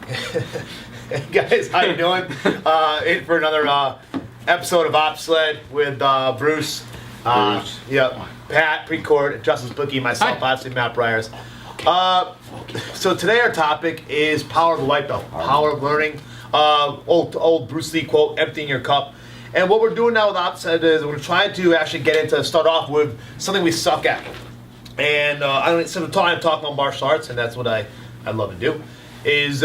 Hey guys, how you doing? In for another episode of OPSLED with Bruce. Yeah, Pat, Precourt, Justice Bookie, myself, obviously Matt Briers. So today our topic is power of the white belt, power of learning. Old Bruce Lee quote, emptying your cup. And what we're doing now with OPSLED is we're trying to actually start off with something we suck at. And instead of talking about martial arts, and that's what I love to do, is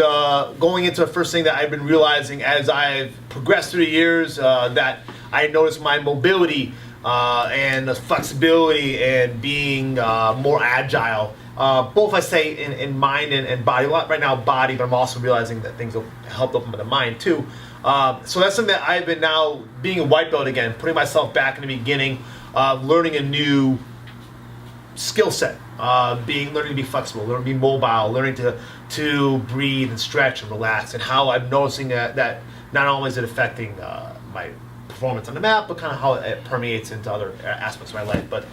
going into the first thing that I've been realizing as I've progressed through the years, that I noticed my mobility and the flexibility and being more agile. Both I say in mind and body. A lot right now body, but I'm also realizing that things will help open the mind too. So that's something that I've been now being a white belt again, putting myself back in the beginning, learning a new skill set, learning to be flexible, learning to be mobile, learning to breathe and stretch and relax, and how I'm noticing that not only is it affecting my performance on the mat, but kind of how it permeates into other aspects of my life. But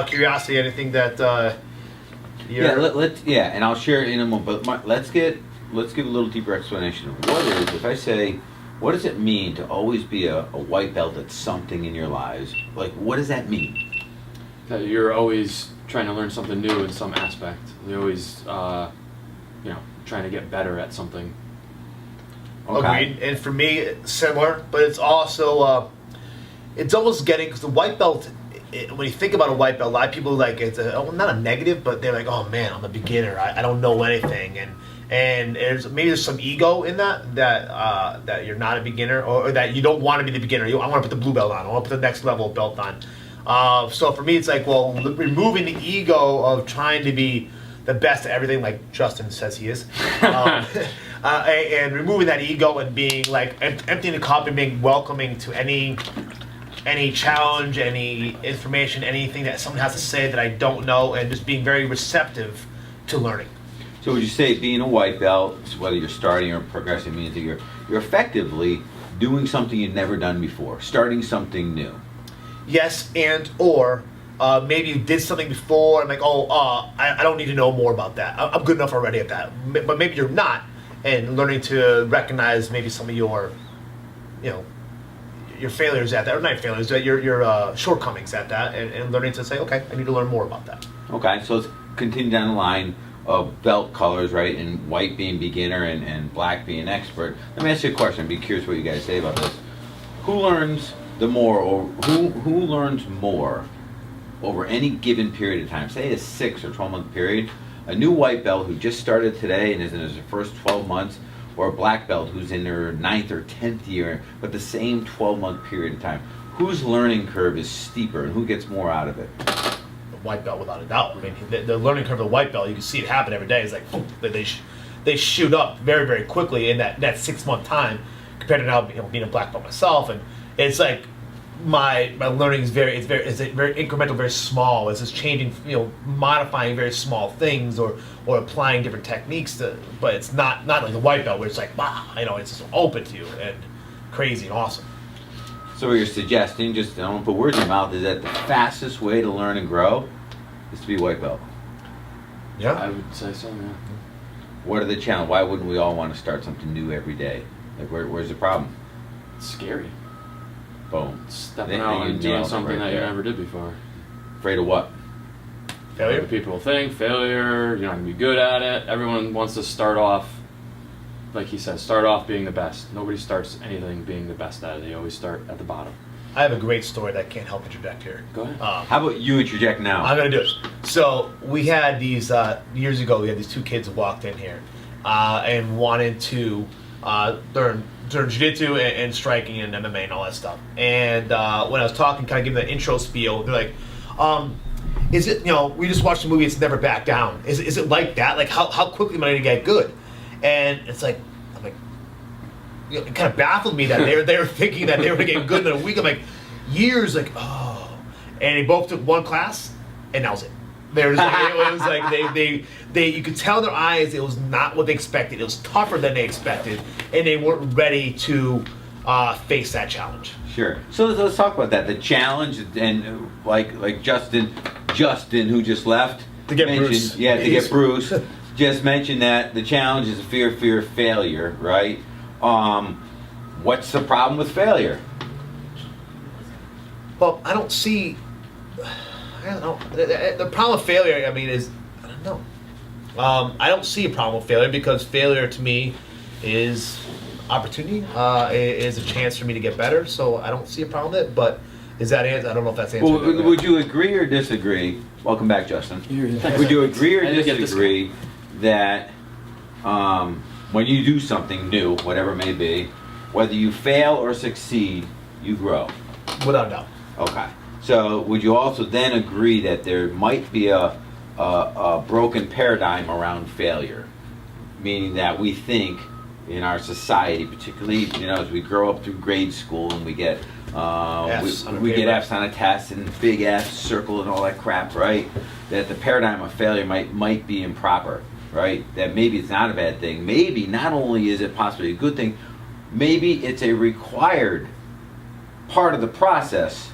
curiosity, anything that and I'll share it in a moment. But let's give a little deeper explanation of what it is. If I say, what does it mean to always be a white belt at something in your lives? Like, what does that mean? That you're always trying to learn something new in some aspect. You're always, trying to get better at something. Okay. Agreed. And for me, it's similar, but it's also, it's almost getting, because the white belt, when you think about a white belt, a lot of people it's not a negative, but they're like, oh man, I'm a beginner, I don't know anything, and there's some ego in that you're not a beginner, or that you don't want to be the beginner. I want to put the blue belt on, I want to put the next level of belt on. So for me, it's like, well, removing the ego of trying to be the best at everything, like Justin says he is, and removing that ego and being like emptying the cup and being welcoming to any challenge, any information, anything that someone has to say that I don't know, and just being very receptive to learning. So would you say being a white belt, whether you're starting or progressing, means that you're effectively doing something you've never done before, starting something new? Yes, or maybe you did something before, and I don't need to know more about that. I'm good enough already at that. But maybe you're not, and learning to recognize maybe some of your failures at that, or not failures, your shortcomings at that, and learning to say, okay, I need to learn more about that. Okay, so let's continue down the line of belt colors, right? And white being beginner and black being expert. Let me ask you a question. I'd be curious what you guys say about this. Who learns the more, or who learns more over any given period of time? Say a 6 or 12 month period. A new white belt who just started today and is in his first 12 months, or a black belt who's in their 9th or 10th year, but the same 12-month period of time. Whose learning curve is steeper, and who gets more out of it? The white belt, without a doubt. I mean, the learning curve of the white belt, you can see it happen every day. It's like, boom, they shoot up very, very quickly in that 6-month time, compared to now being a black belt myself. And it's like my learning is very incremental, very small. It's just changing, modifying very small things, or applying different techniques but it's not like the white belt where it's like, wow, it's just open to you and crazy and awesome. So what you're suggesting, just don't put words in your mouth, is that the fastest way to learn and grow is to be white belt? Yeah, I would say so. Yeah. What are the challenges? Why wouldn't we all want to start something new every day? Like, where's the problem? It's scary. Boom. Stepping out and doing something that you never did before. Afraid of what? Failure. What people think, failure, you're not going to be good at it. Everyone wants to start off, like he says, start off being the best. Nobody starts anything being the best at it. They always start at the bottom. I have a great story that can't help interject here. Go ahead. How about you interject now? I'm going to do it. So we had these, years ago, we had these 2 kids who walked in here and wanted to learn jiu-jitsu and striking and MMA and all that stuff. And when I was talking, kind of giving the intro spiel, they're like, is it, we just watched the movie, It's Never Back Down. Is it like that? Like, how quickly am I going to get good? And it's like, I'm like, it kind of baffled me that they were thinking that they were going to get good in a week. I'm like, years, like, oh. And they both took 1 class, and that was it. They were just like, it was like they you could tell in their eyes it was not what they expected. It was tougher than they expected, and they weren't ready to face that challenge. Sure. So let's talk about that. The challenge, and like Justin, who just left, to get Bruce. Yeah, to get Bruce. just mentioned that the challenge is fear of failure, right? What's the problem with failure? Well, I don't see. I don't know. The problem with failure, I mean, is I don't know. I don't see a problem with failure because failure to me is opportunity. Is a chance for me to get better. So I don't see a problem with it. But is that answer? I don't know if that's answered. Well, would you agree or disagree? Welcome back, Justin. Would you agree or disagree that when you do something new, whatever it may be, whether you fail or succeed, you grow? Without a doubt. Okay. So would you also then agree that there might be a broken paradigm around failure? Meaning that we think in our society, particularly, as we grow up through grade school and we get we get F's on a test and big F, circle and all that crap, right? That the paradigm of failure might be improper, right? That maybe it's not a bad thing. Maybe not only is it possibly a good thing, maybe it's a required part of the process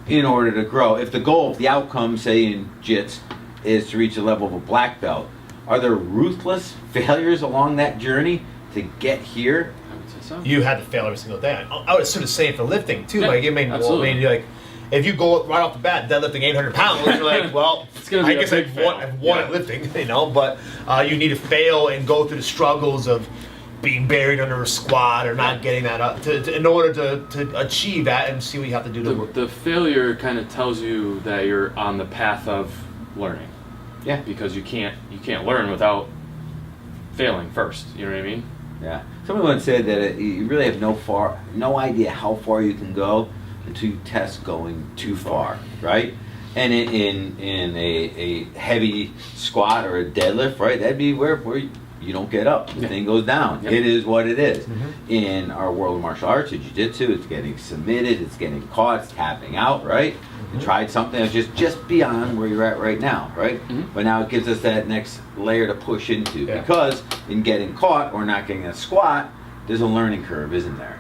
in order to grow. If the outcome, say in JITS, is to reach the level of a black belt, are there ruthless failures along that journey to get here? I would say so. You had to fail every single day. I would sort of say it for lifting too. Yeah, like, absolutely. you're like, if you go right off the bat deadlifting 800 pounds, you're like, well, It's gonna be I a guess big I've fail. won at lifting, But you need to fail and go through the struggles of being buried under a squat or not getting that up in order to achieve that and see what you have to do to work. The failure kind of tells you that you're on the path of learning. Yeah. Because you can't learn without failing first. You know what I mean? Yeah. Somebody once said that you really have no idea how far you can go until you test going too far, right? And in a heavy squat or a deadlift, right? That'd be where you don't get up. The thing goes down. Yep. It is what it is. Mm-hmm. In our world of martial arts, or jiu-jitsu, it's getting submitted, it's getting caught, it's tapping out, right? You tried something that's just beyond where you're at right now, right? Mhm. But now it gives us that next layer to push into. Yeah. Because in getting caught or not getting a squat, there's a learning curve, isn't there?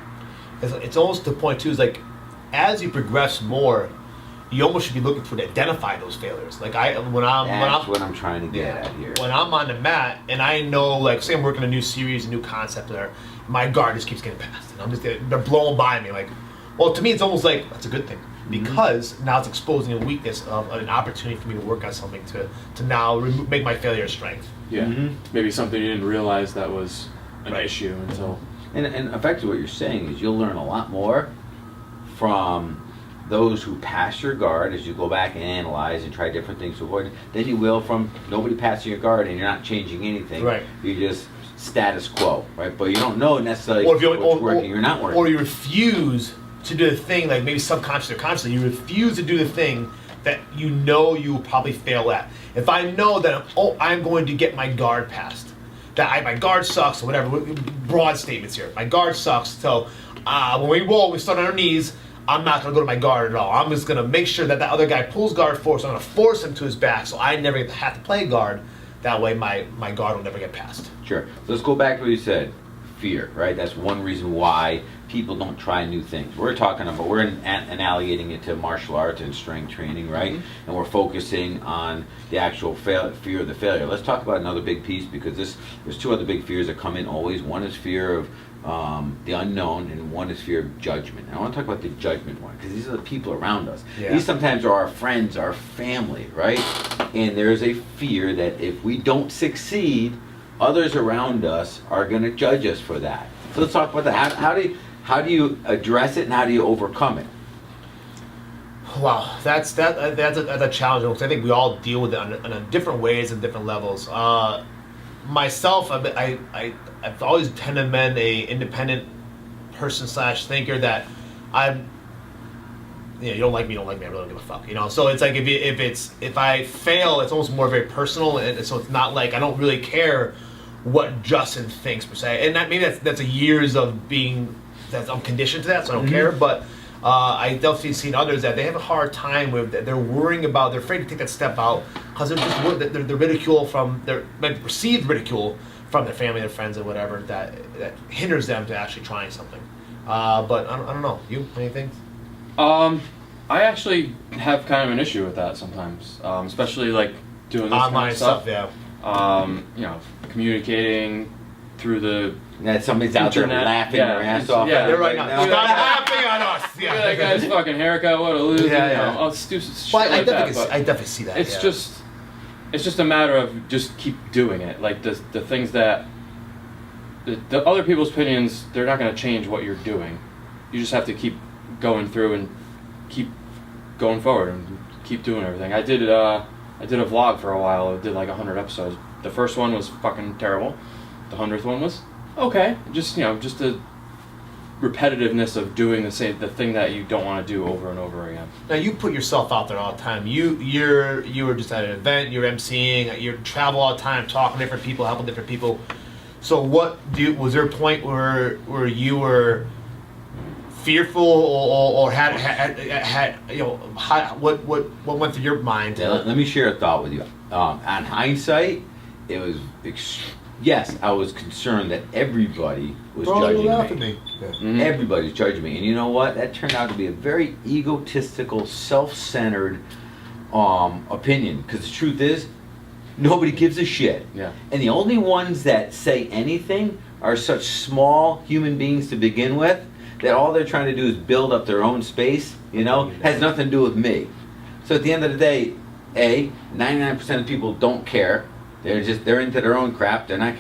It's almost the point too. Is like, as you progress more, you almost should be looking to identify those failures. Like That's what I'm trying to get at here. When I'm on the mat and I know, like, say I'm working a new series, a new concept there, my guard just keeps getting passed, and they're blowing by me. Like, well, to me, it's almost like that's a good thing because now it's exposing a weakness of an opportunity for me to work on something to now make my failure a strength. Yeah. Mhm. Maybe something you didn't realize that was an Right. issue until. And effectively what you're saying is you'll learn a lot more from those who pass your guard as you go back and analyze and try different things to avoid it than you will from nobody passing your guard and you're not changing anything. Right. You're just status quo, right? But you don't know necessarily Or if you what's working or not working. or you refuse to do the thing, like maybe subconsciously or consciously, you refuse to do the thing that you know you will probably fail at. If I know that I'm going to get my guard passed, that my guard sucks or whatever, broad statements here. My guard sucks, so when we roll, we start on our knees. I'm not going to go to my guard at all. I'm just going to make sure that other guy pulls guard force. I'm going to force him to his back so I never have to play guard. That way my guard will never get passed. Sure. So let's go back to what you said. Fear, right? That's one reason why people don't try new things. We're analogating it to martial arts and strength training, right? Mm-hmm. And we're focusing on the actual fear of the failure. Let's talk about another big piece because there's two other big fears that come in always. One is fear of the unknown, and one is fear of judgment. And I want to talk about the judgment one because these are the people around us. Yeah. These sometimes are our friends, our family, right? And there's a fear that if we don't succeed, others around us are going to judge us for that. So let's talk about that. How do you address it and how do you overcome it? Wow, that's a challenge because I think we all deal with it on different ways and different levels. Myself, I've always tended to been a independent person / thinker that you don't like me, I really don't give a fuck, So it's like if I fail, it's almost more very personal, and so it's not like I don't really care what Justin thinks per se, and that's a years of being that I'm conditioned to that, so I don't care. But I definitely seen others that they have a hard time with that. They're worrying about, they're afraid to take that step out because they're ridicule from their perceived ridicule from their family, their friends, and whatever that hinders them to actually trying something. But I don't know. You anything? I actually have kind of an issue with that sometimes, especially like doing this Online kind of stuff. yeah. communicating through the That somebody's out there Internet, laughing yeah, their ass it's- off. yeah. They're right now. now. Stop laughing at us. look at that guy's fucking haircut, what a loser. Yeah. I'll do shit Well, like that. But I definitely see that. it's yeah. it's just a matter of just keep doing it. Like the things that the other people's opinions, they're not going to change what you're doing. You just have to keep going through and keep going forward and keep doing everything. I did a vlog for a while. I did like 100 episodes. The first one was fucking terrible. The 100th one was okay. Just the repetitiveness of doing the thing that you don't want to do over and over again. Now you put yourself out there all the time. You were just at an event. You're emceeing. You travel all the time, talking to different people, helping different people. So was there a point where you were fearful or had what went through your mind? Yeah, let me share a thought with you. On hindsight, it was yes, I was concerned that everybody was judging me. Yeah. Mm-hmm. Everybody's judging me, and you know what? That turned out to be a very egotistical, self-centered opinion. Because the truth is, nobody gives a shit. Yeah. And the only ones that say anything are such small human beings to begin with that all they're trying to do is build up their own space. Has nothing to do with me. So at the end of the day, 99% of people don't care. They're into their own crap. They're not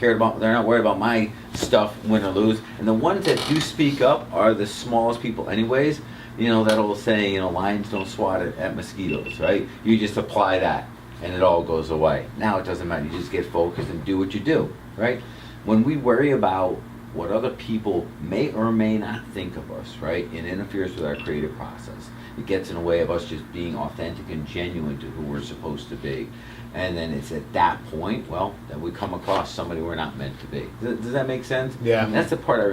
worried about my stuff, win or lose. And the ones that do speak up are the smallest people anyways. That old saying, lions don't swat at mosquitoes, right? You just apply that and it all goes away. Now it doesn't matter. You just get focused and do what you do, right? When we worry about what other people may or may not think of us, right? It interferes with our creative process. It gets in the way of us just being authentic and genuine to who we're supposed to be. And then it's at that point, that we come across somebody we're not meant to be. Does that make sense? Yeah. And that's the part I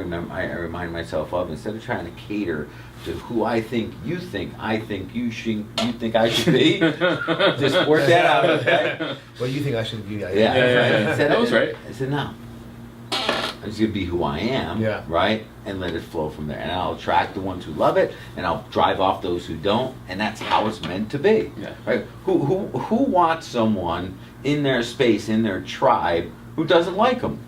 remind myself of. Instead of trying to cater to who I think you think I think you think I should be, just work that out, okay? What do you think I should be? Yeah. Yeah. Instead That was right. I said, no. I'm just going to be who I am, Yeah. right? And let it flow from there. And I'll attract the ones who love it, and I'll drive off those who don't, and that's how it's meant to be. Yeah. Right? Who wants someone in their space, in their tribe, who doesn't like them?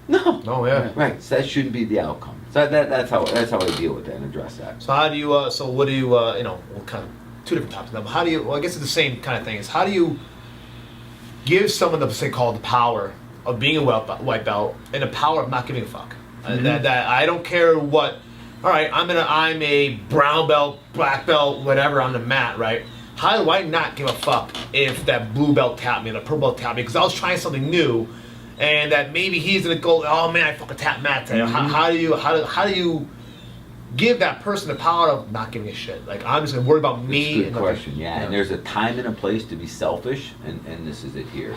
No. Oh yeah. Right. So that shouldn't be the outcome. So that's how I deal with that and address that. So how do you? So what do you? Well, kind of two different topics. Now, but how do you? Well, I guess it's the same kind of thing. Is how do you give someone the the power of being a white belt and the power of not giving a fuck? That I don't care what. All right, I'm a brown belt, black belt, whatever on the mat, right? How do I not give a fuck if that blue belt tapped me or the purple belt tapped me because I was trying something new, and that maybe he's gonna go, oh man, I fucking tapped Matt today. How do you give that person the power of not giving a shit? Like, I'm just gonna worry about me. That's a good question. Yeah, and there's a time and a place to be selfish, and this is it here.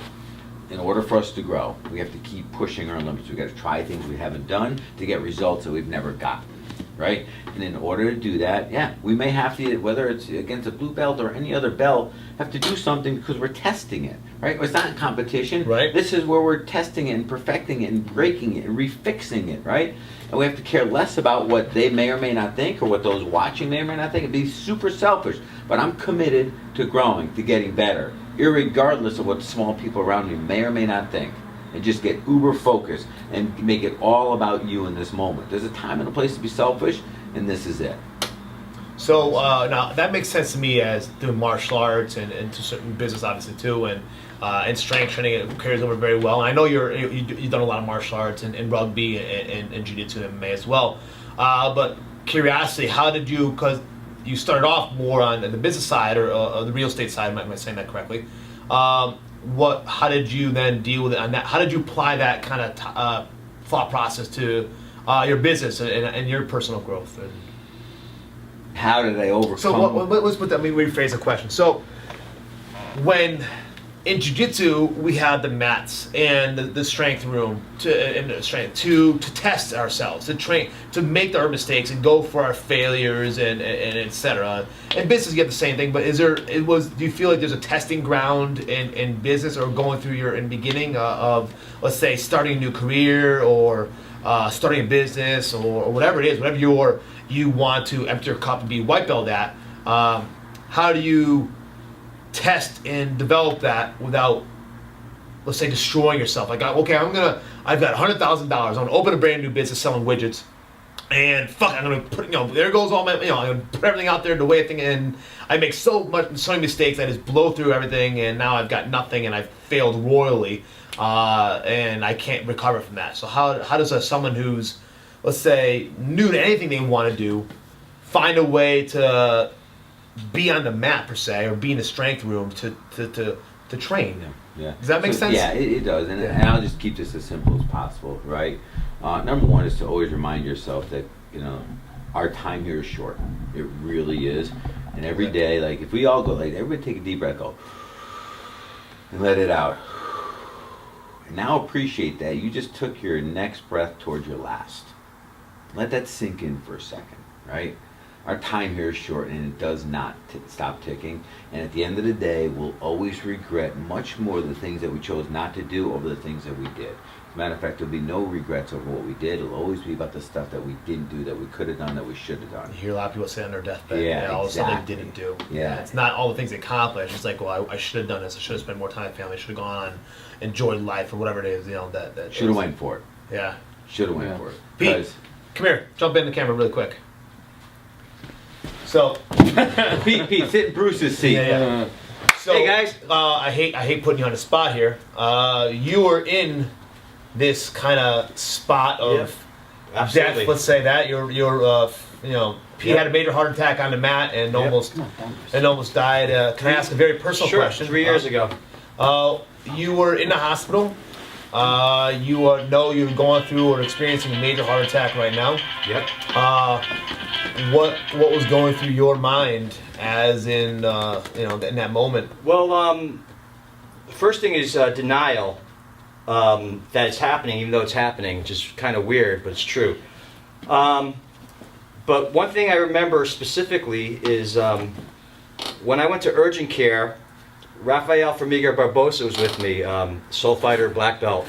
In order for us to grow, we have to keep pushing our limits. We've got to try things we haven't done to get results that we've never gotten, right? And in order to do that, we may have to, whether it's against a blue belt or any other belt, have to do something because we're testing it, right? It's not a competition. Right. This is where we're testing it and perfecting it and breaking it and refixing it, right? And we have to care less about what they may or may not think or what those watching may or may not think. It'd be super selfish. But I'm committed to growing, to getting better, irregardless of what small people around me may or may not think. And just get uber focused and make it all about you in this moment. There's a time and a place to be selfish, and this is it. So now that makes sense to me as doing martial arts and to certain business obviously too, and strength training, it carries over very well. And I know you've done a lot of martial arts and rugby and jiu-jitsu and MMA as well. But curiosity, how did you? Because you started off more on the business side or the real estate side. Am I saying that correctly? How did you then deal with it on that? How did you apply that kind of thought process to your business and your personal growth? How did I overcome? So let's put that. Let me rephrase the question. So when in jiu-jitsu we have the mats and the strength room to test ourselves, to train, to make our mistakes and go for our failures and etc. In business you have the same thing, but do you feel like there's a testing ground in business or going through your beginning of, let's say, starting a new career or starting a business or whatever it is, whatever you want to empty your cup and be white belt at, how do you test and develop that without let's say destroying yourself. Like, okay, I've got $100,000. I'm gonna open a brand new business selling widgets, and fuck, I'm gonna put, there goes all my, I'm gonna put everything out there the way I think, and I make so many mistakes, I just blow through everything, and now I've got nothing, and I've failed royally, and I can't recover from that. So how does someone who's, let's say, new to anything they want to do, find a way to be on the mat per se, or be in the strength room to train? Yeah. Does that make sense? Yeah, it does, and I'll just keep this as simple as possible, right? Number one is to always remind yourself that our time here is short. It really is, and every day, like if we all go, like everybody take a deep breath, go, and let it out. And now appreciate that you just took your next breath towards your last. Let that sink in for a second, right? Our time here is short, and it does not stop ticking. And at the end of the day, we'll always regret much more the things that we chose not to do over the things that we did. As a matter of fact, there'll be no regrets over what we did. It'll always be about the stuff that we didn't do, that we could have done, that we should have done. You hear a lot of people say on their deathbed, Yeah, all the stuff exactly. they didn't do. Yeah. It's not all the things they accomplished. It's like, well, I should have done this. I should have spent more time with family. I should have gone on, enjoyed life, or whatever it is. That Should have went for it. Yeah. Should have went Yeah. for it. Pete, 'Cause- come here. Jump in the camera really quick. So, Pete, sit in Bruce's seat. Yeah. So, Hey, guys. I hate putting you on the spot here. You were in this kind of spot of Absolutely. death. Let's say that Pete Yep. had a major heart attack on the mat and Yep. almost died. Can I ask a very personal Sure, question? 3 years ago. You were in the hospital. You're going through or experiencing a major heart attack right now. Yep. What was going through your mind as in in that moment? Well, the first thing is denial that it's happening, even though it's happening, which is kind of weird, but it's true. But one thing I remember specifically is when I went to urgent care, Rafael Formiga Barbosa was with me, soul fighter, black belt,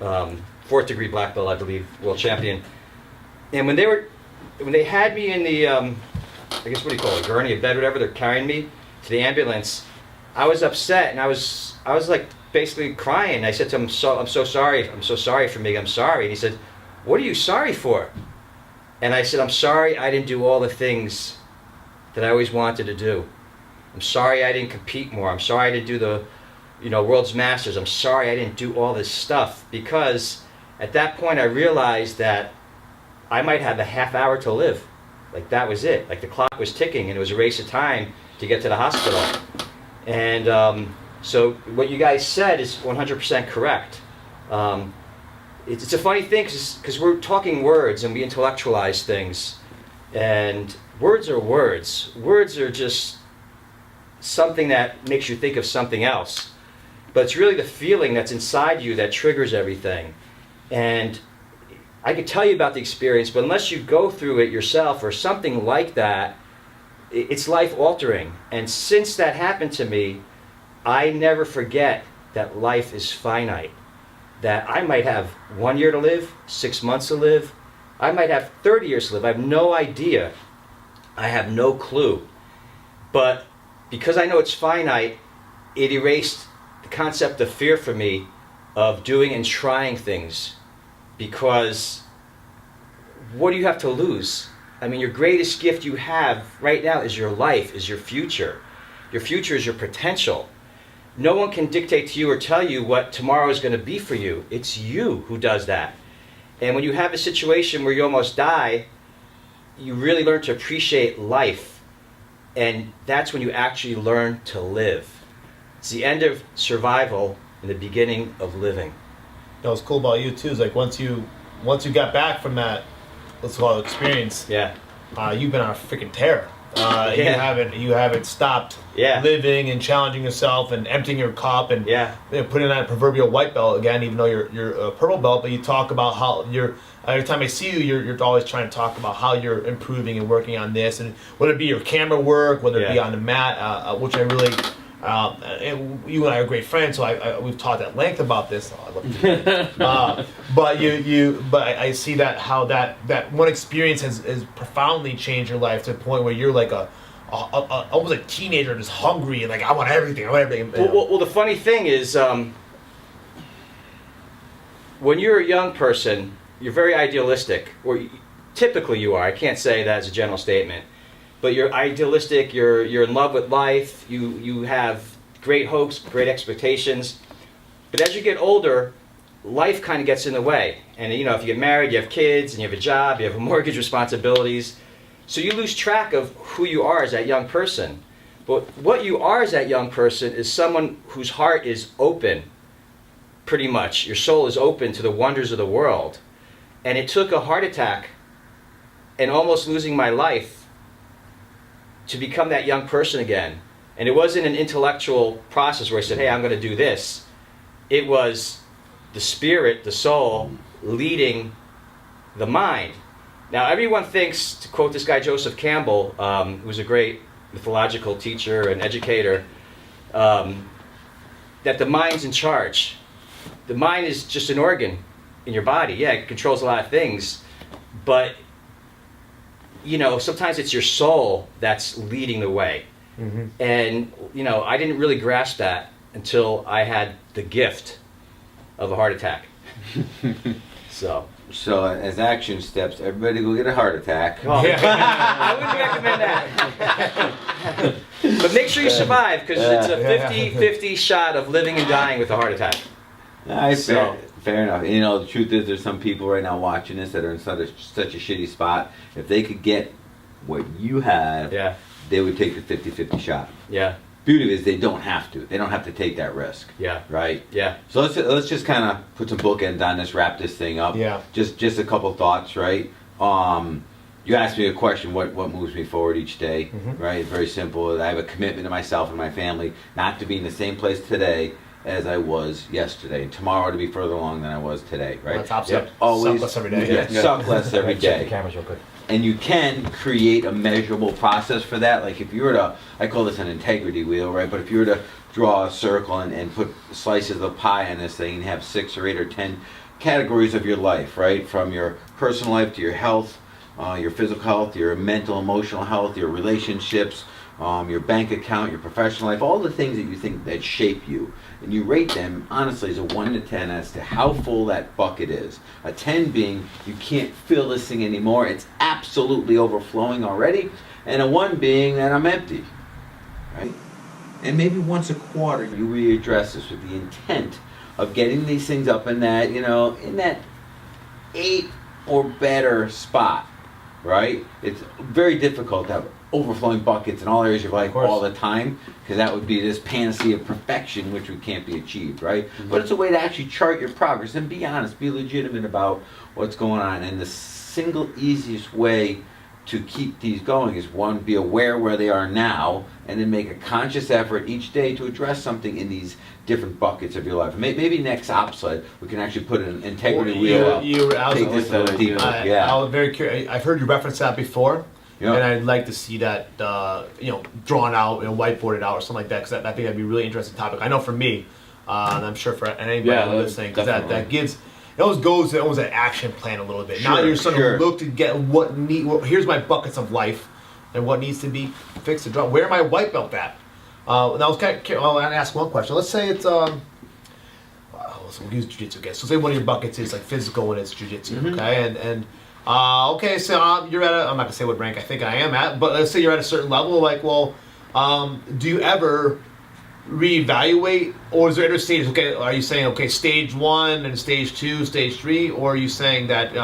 4th degree black belt, I believe, world champion. And when they had me in the, I guess what do you call it, gurney, a bed, whatever, they're carrying me to the ambulance, I was upset, and I was like basically crying. I said to him, I'm so sorry for me, I'm sorry. And he said, what are you sorry for? And I said, I'm sorry I didn't do all the things that I always wanted to do. I'm sorry I didn't compete more. I'm sorry I didn't do the, World's Masters. I'm sorry I didn't do all this stuff, because at that point I realized that I might have a half hour to live. Like that was it. Like the clock was ticking, and it was a race of time to get to the hospital. And so what you guys said is 100% correct. It's a funny thing because we're talking words and we intellectualize things. And words are words. Words are just something that makes you think of something else. But it's really the feeling that's inside you that triggers everything. And I could tell you about the experience, but unless you go through it yourself or something like that, it's life altering. And since that happened to me, I never forget that life is finite. That I might have 1 year to live, 6 months to live. I might have 30 years to live. I have no idea. I have no clue. But because I know it's finite, it erased the concept of fear for me of doing and trying things. Because what do you have to lose? I mean, your greatest gift you have right now is your life, is your future. Your future is your potential. No one can dictate to you or tell you what tomorrow is going to be for you. It's you who does that. And when you have a situation where you almost die, you really learn to appreciate life. And that's when you actually learn to live. It's the end of survival and the beginning of living. That was cool about you too. Is like once you got back from that, let's call it experience. Yeah. You've been on a freaking tear. You haven't stopped Yeah. living and challenging yourself and emptying your cup and Yeah. putting on a proverbial white belt again, even though you're a purple belt. But you talk about how every time I see you, you're always trying to talk about how you're improving and working on this, and whether it be your camera work, whether it be Yeah. on the mat, which I really. And you and I are great friends, so we've talked at length about this. Oh, I love you. But I see that how that one experience has profoundly changed your life to the point where you're like almost a teenager, just hungry and like I want everything. Well, the funny thing is, when you're a young person, you're very idealistic, or typically you are. I can't say that as a general statement, but you're idealistic. You're in love with life. You have great hopes, great expectations. But as you get older, life kind of gets in the way. And you know, if you get married, you have kids, and you have a job, you have mortgage responsibilities. So you lose track of who you are as that young person. But what you are as that young person is someone whose heart is open, pretty much. Your soul is open to the wonders of the world. And it took a heart attack and almost losing my life to become that young person again. And it wasn't an intellectual process where I said, hey, I'm going to do this. It was the spirit, the soul, leading the mind. Now, everyone thinks, to quote this guy Joseph Campbell, who was a great mythological teacher and educator, that the mind's in charge. The mind is just an organ in your body. Yeah, it controls a lot of things, but you know, sometimes it's your soul that's leading the way. Mm-hmm. And you know, I didn't really grasp that until I had the gift of a heart attack. So as action steps, everybody go get a heart attack. Oh, I wouldn't recommend that. But make sure you survive, because it's a 50-50 shot of living and dying with a heart attack. Fair enough. You know, the truth is there's some people right now watching this that are in such a shitty spot. If they could get what you have, they would take the 50-50 shot. Yeah. Beauty is they don't have to. They don't have to take that risk. Yeah. Right? Yeah. So let's just kind of put some bookends on this, wrap this thing up. Yeah. Just a couple thoughts, right? You asked me a question, what moves me forward each day, right? Very simple. I have a commitment to myself and my family not to be in the same place today as I was yesterday, and tomorrow to be further along than I was today, right? Well, that's opposite. Always Suck less every day. Yeah, suck less every Check day. the cameras real quick. And you can create a measurable process for that. Like if you were to, I call this an integrity wheel, right? But if you were to draw a circle and put slices of pie on this thing and have 6 or 8 or 10 categories of your life, right? From your personal life to your health, your physical health, your mental, emotional health, your relationships, your bank account, your professional life, all the things that you think that shape you. And you rate them, honestly, as a 1 to 10 as to how full that bucket is. A 10 being, you can't fill this thing anymore, it's absolutely overflowing already. And a 1 being that I'm empty, right? And maybe once a quarter, you readdress this with the intent of getting these things up in that, you know, in that 8 or better spot, right? It's very difficult to have overflowing buckets in all areas of life all the time, because that would be this panacea of perfection which can't be achieved, right? But it's a way to actually chart your progress and be honest, be legitimate about what's going on. And the single easiest way to keep these going is 1, be aware where they are now, and then make a conscious effort each day to address something in these different buckets of your life. Maybe next OPSLED we can actually put an integrity wheel up. Take this a little deeper. I was very curious. I've heard you reference that before. Yeah. And I'd like to see that, you know, drawn out, you know, whiteboarded out or something like that, because I think that'd be a really interesting topic. I know for me, and I'm sure for anybody listening, because that gives, it always goes to almost an action plan a little bit. Now you're starting to look to get here's my buckets of life, and what needs to be fixed and drawn. Where am I white belt at? And I was kind of, I'll ask one question. Let's say it's, we'll use jiu-jitsu again. So say one of your buckets is like physical and it's jiu-jitsu, okay? Okay, so you're at I'm not going to say what rank I think I am at, but let's say you're at a certain level, like, well, do you ever reevaluate, or is there other stages? Okay, are you saying, okay, stage 1 and stage 2, stage 3, or are you saying that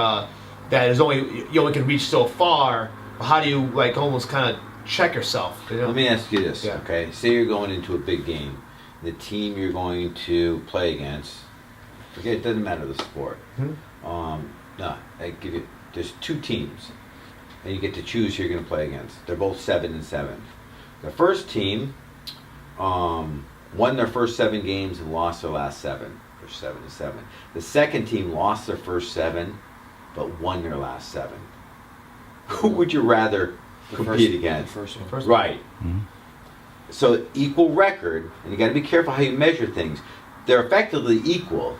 that is you only can reach so far? How do you, like, almost kind of check yourself? You know? Let me ask you this, okay? Say you're going into a big game. The team you're going to play against, forget, it doesn't matter the sport. No, I give you, there's 2 teams, and you get to choose who you're going to play against. They're both 7-7. The first team won their first 7 games and lost their last 7. They're 7-7. The second team lost their first 7, but won their last 7. Who would you rather compete against? First one. Right. So equal record, and you got to be careful how you measure things. They're effectively equal,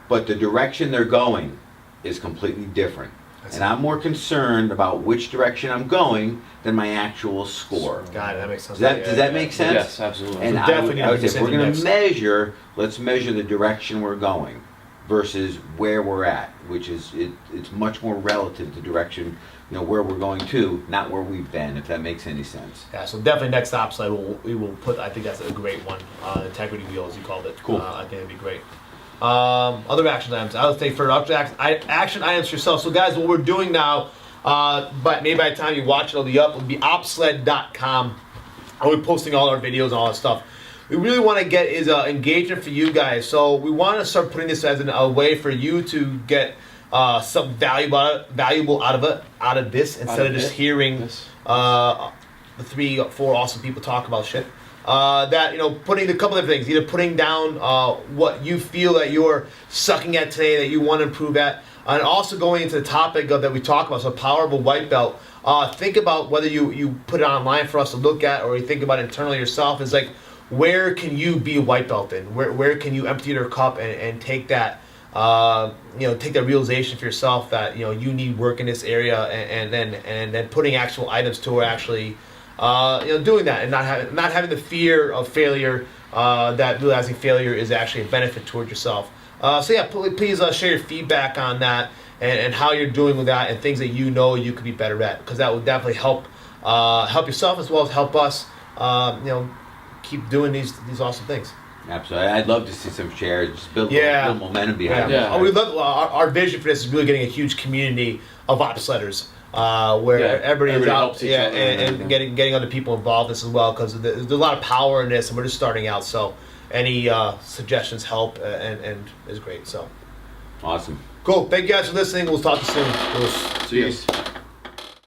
but the direction they're going is completely different. And I'm more concerned about which direction I'm going than my actual score. Got it, that makes sense. Does that make sense? Yes, absolutely. And So I definitely would say, if we're going next. to measure, let's measure the direction we're going. versus where we're at, which is it's much more relative to direction, where we're going to, not where we've been, if that makes any sense. Yeah, so definitely next OPSLED we will put. I think that's a great one. Integrity wheel, as you called it. Cool. I think it'd be great. Other action items. I would say for action items for yourself. So guys, what we're doing now, but maybe by the time you watch it, it'll be up. It'll be OPSLED.com. I'll be posting all our videos and all that stuff. We really want to get is engagement for you guys. So we want to start putting this as a way for you to get some valuable out of this instead of just hearing the 3-4 awesome people talk about shit. Putting a couple of things, either putting down what you feel that you're sucking at today that you want to improve at, and also going into the topic that we talk about, so power of a white belt. Think about whether you put it online for us to look at, or you think about it internally yourself. Is like, where can you be a white belt in? Where can you empty your cup and take that take that realization for yourself that you need work in this area, and then putting actual items to actually doing that, and not having the fear of failure, that realizing failure is actually a benefit towards yourself. Please share your feedback on that and how you're doing with that, and things that you could be better at, because that would definitely help yourself as well as help us keep doing these awesome things. Absolutely. I'd love to see some shares, just build a little momentum behind it. We love our vision for this is really getting a huge community of OPSLEDers, where everybody is out, helps each other, and getting other people involved in this as well, because there's a lot of power in this, and we're just starting out. So any suggestions help, and is great. So awesome. cool. Thank you guys for listening. We'll talk to you soon. See you.